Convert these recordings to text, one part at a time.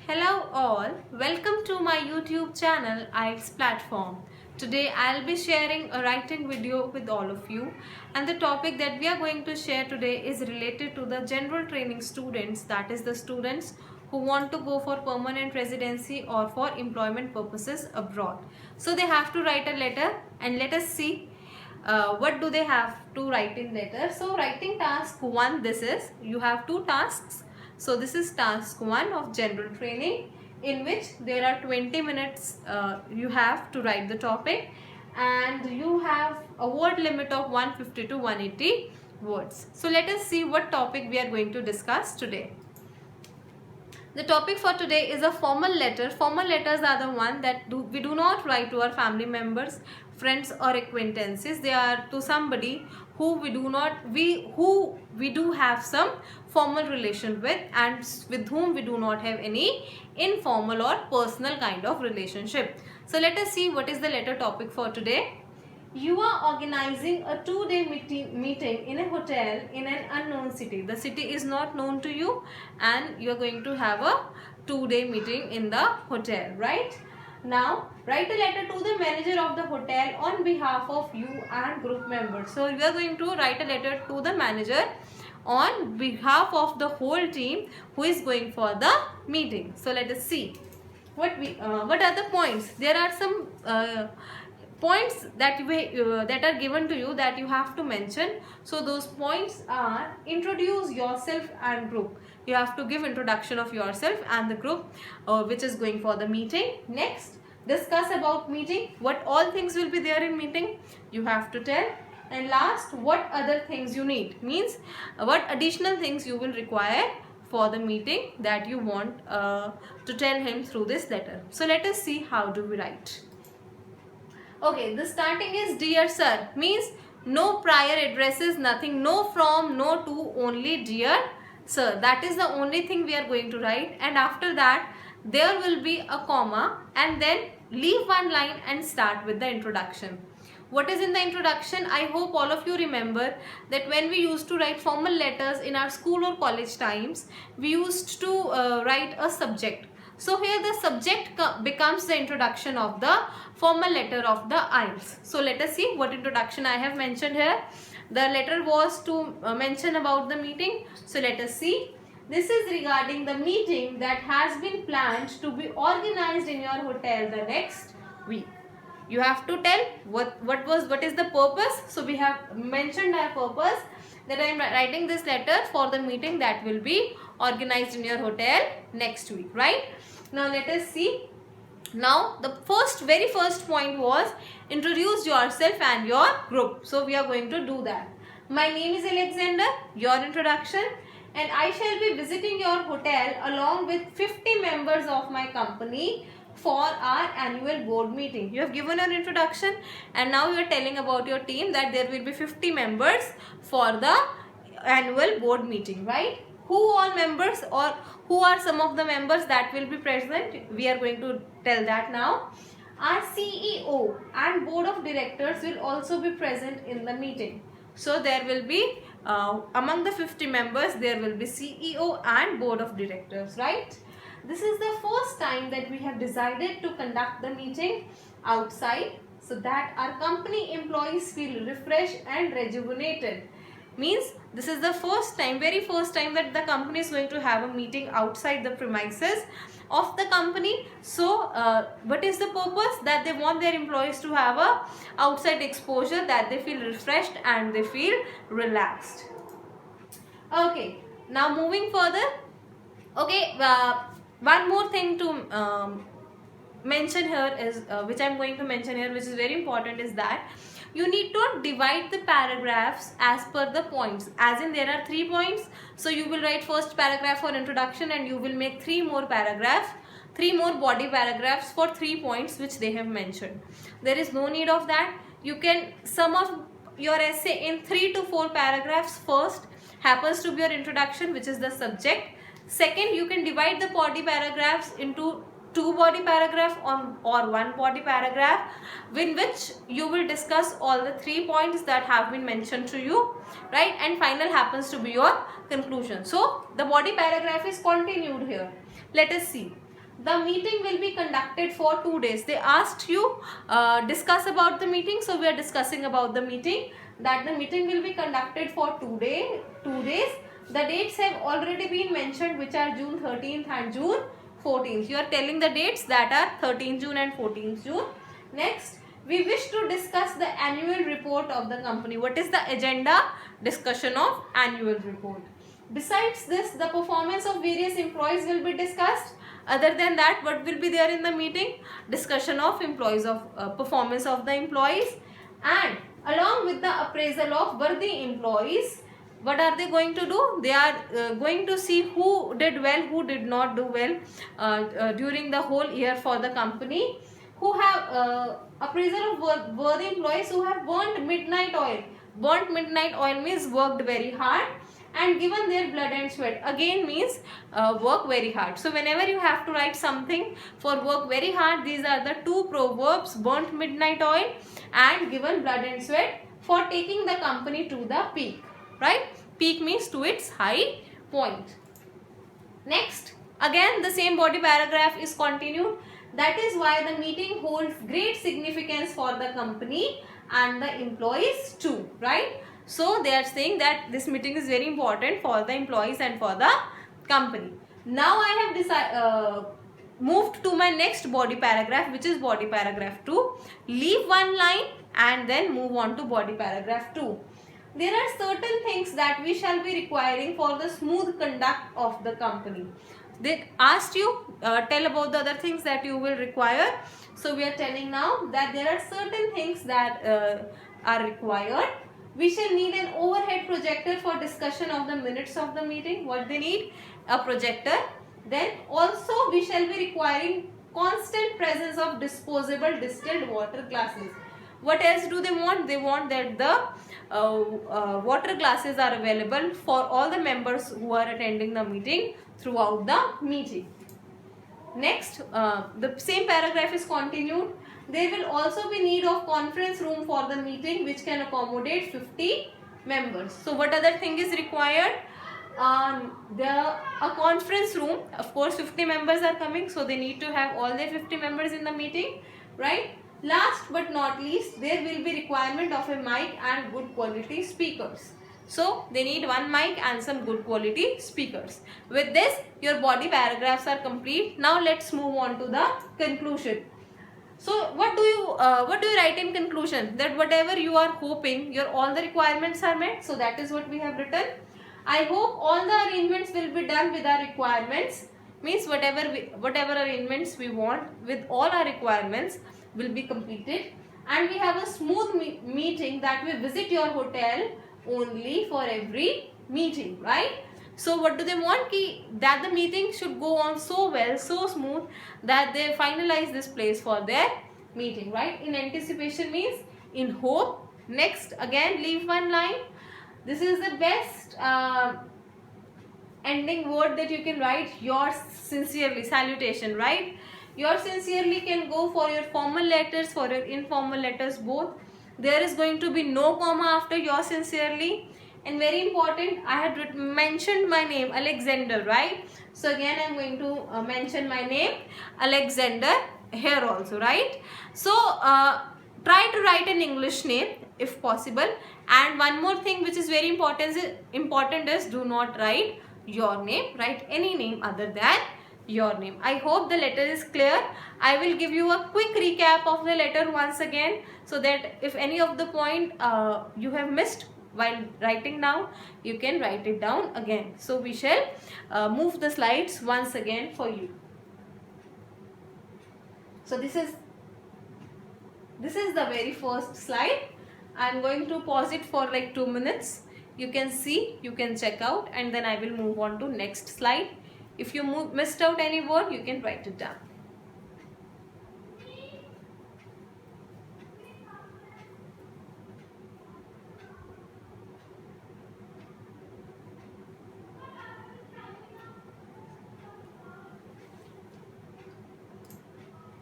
Hello all, welcome to my YouTube channel IELTS platform. Today I'll be sharing a writing video with all of you, and the topic that we are going to share today is related to the general training students, that is the students who want to go for permanent residency or for employment purposes abroad. So they have to write a letter, and let us see what do they have to write in letter. So writing task 1, this is, you have 2 tasks. So this is task 1 of general training, in which there are 20 minutes you have to write the topic, and you have a word limit of 150 to 180 words. So let us see what topic we are going to discuss today. The topic for today is a formal letter. Formal letters are the one that we do not write to our family members, friends or acquaintances. They are to somebody who we do have some formal relation with, and with whom we do not have any informal or personal kind of relationship. So let us see what is the letter topic for today. You are organizing a 2-day meeting in a hotel in an unknown city. The city is not known to you, and you are going to have a 2-day meeting in the hotel, right? Now, write a letter to the manager of the hotel on behalf of you and group members. So, we are going to write a letter to the manager on behalf of the whole team who is going for the meeting. So, let us see what are the points. There are some points that are given to you that you have to mention. So those points are: introduce yourself and group. You have to give introduction of yourself and the group which is going for the meeting. Next, discuss about meeting. What all things will be there in meeting, you have to tell. And last, what other things you need, means what additional things you will require for the meeting that you want to tell him through this letter. So let us see how do we write. Okay, the starting is dear sir, means no prior addresses, nothing, no from, no to, only dear sir. That is the only thing we are going to write, and after that there will be a comma, and then leave one line and start with the introduction. What is in the introduction? I hope all of you remember that when we used to write formal letters in our school or college times, we used to write a subject. So here the subject becomes the introduction of the formal letter of the IELTS. So let us see what introduction I have mentioned here. The letter was to mention about the meeting. So let us see. This is regarding the meeting that has been planned to be organized in your hotel the next week. You have to tell what is the purpose. So we have mentioned our purpose, that I am writing this letter for the meeting that will be organized in your hotel next week, right? Now let us see. Now the very first point was introduce yourself and your group. So we are going to do that. My name is Alexander, your introduction, and I shall be visiting your hotel along with 50 members of my company for our annual board meeting. You have given an introduction, and now you are telling about your team that there will be 50 members for the annual board meeting, right? Who all members, or who are some of the members that will be present? We are going to tell that now. Our CEO and board of directors will also be present in the meeting. So there will be among the 50 members, there will be CEO and board of directors, right? This is the first time that we have decided to conduct the meeting outside, so that our company employees feel refreshed and rejuvenated. Means this is the very first time that the company is going to have a meeting outside the premises of the company. So what is the purpose? That they want their employees to have a outside exposure, that they feel refreshed and they feel relaxed. Okay, now moving further. Okay, one more thing to mention here is which I am going to mention here, which is very important, is that you need to divide the paragraphs as per the points. As in, there are 3 points, so you will write first paragraph for introduction, and you will make 3 more body paragraphs for 3 points which they have mentioned. There is no need of that. You can sum up your essay in 3 to 4 paragraphs. First happens to be your introduction, which is the subject. Second, you can divide the body paragraphs into 2 body paragraph or 1 body paragraph, in which you will discuss all the 3 points that have been mentioned to you, right? And final happens to be your conclusion. So the body paragraph is continued here. Let us see. the meeting will be conducted for 2 days. They asked you discuss about the meeting, so we are discussing about the meeting, that the meeting will be conducted for 2 days. The dates have already been mentioned, which are June 13th and June 14th. You are telling the dates that are 13th June and 14th June. Next, we wish to discuss the annual report of the company. What is the agenda? Discussion of annual report. Besides this, the performance of various employees will be discussed. Other than that, what will be there in the meeting? Discussion of employees, of performance of the employees, and along with the appraisal of worthy employees. What are they going to do? They are going to see who did well, who did not do well during the whole year for the company. Who have appraisal of worthy employees who have burnt midnight oil. Burnt midnight oil means worked very hard and given their blood and sweat. Again means work very hard. So whenever you have to write something for work very hard, these are the two proverbs: burnt midnight oil and given blood and sweat, for taking the company to the peak. Right? Peak means to its high point. Next, again the same body paragraph is continued. That is why the meeting holds great significance for the company and the employees too. Right? So they are saying that this meeting is very important for the employees and for the company. Now I have moved to my next body paragraph, which is body paragraph 2. Leave one line and then move on to body paragraph 2. There are certain things that we shall be requiring for the smooth conduct of the company. They asked you tell about the other things that you will require. So we are telling now that there are certain things that are required. We shall need an overhead projector for discussion of the minutes of the meeting. What they need? A projector. Then also we shall be requiring constant presence of disposable distilled water glasses. What else do they want? They want that the water glasses are available for all the members who are attending the meeting throughout the meeting. Next, the same paragraph is continued. There will also be need of conference room for the meeting, which can accommodate 50 members. So what other thing is required? A conference room. Of course 50 members are coming, so they need to have all their 50 members in the meeting, right? Last but not least, there will be requirement of a mic and good quality speakers. So they need one mic and some good quality speakers. With this, your body paragraphs are complete. Now let's move on to the conclusion. So what do you write in conclusion? That whatever you are hoping, your all the requirements are met. So that is what we have written. I hope all the arrangements will be done with our requirements. Means whatever arrangements we want with all our requirements will be completed, and we have a smooth meeting, that we visit your hotel only for every meeting, right? So what do they want? That the meeting should go on so well, so smooth, that they finalize this place for their meeting, right? In anticipation means in hope. Next, again leave one line. This is the best ending word that you can write. Yours sincerely, salutation, right? Yours sincerely can go for your formal letters, for your informal letters, both. There is going to be no comma after yours sincerely. And very important, I had mentioned my name, Alexander, right? So again I am going to mention my name, Alexander, here also, right? So try to write an English name if possible. And one more thing which is very important is do not write your name, write any name other than your name. I hope the letter is clear. I will give you a quick recap of the letter once again, so that if any of the point you have missed while writing down, you can write it down again. So we shall move the slides once again for you. So this is the very first slide. I am going to pause it for like 2 minutes. You can see, you can check out, and then I will move on to next slide. If you missed out any word, you can write it down.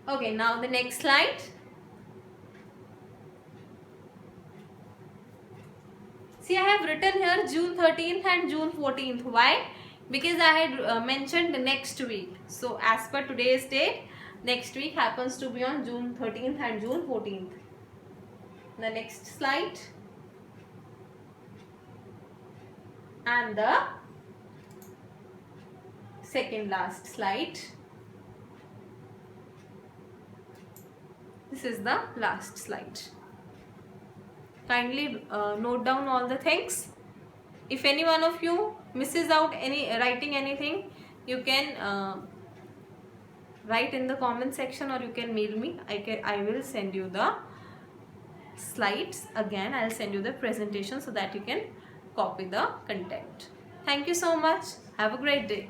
Okay, now the next slide. See, I have written here June 13th and June 14th. Why? because I had mentioned next week. So as per today's date, next week happens to be on June 13th and June 14th. The next slide. And the second last slide. This is the last slide. Kindly note down all the things. If any one of you misses out writing anything, you can write in the comment section, or you can mail me. I will send you the slides again. I'll send you the presentation so that you can copy the content. Thank you so much. Have a great day.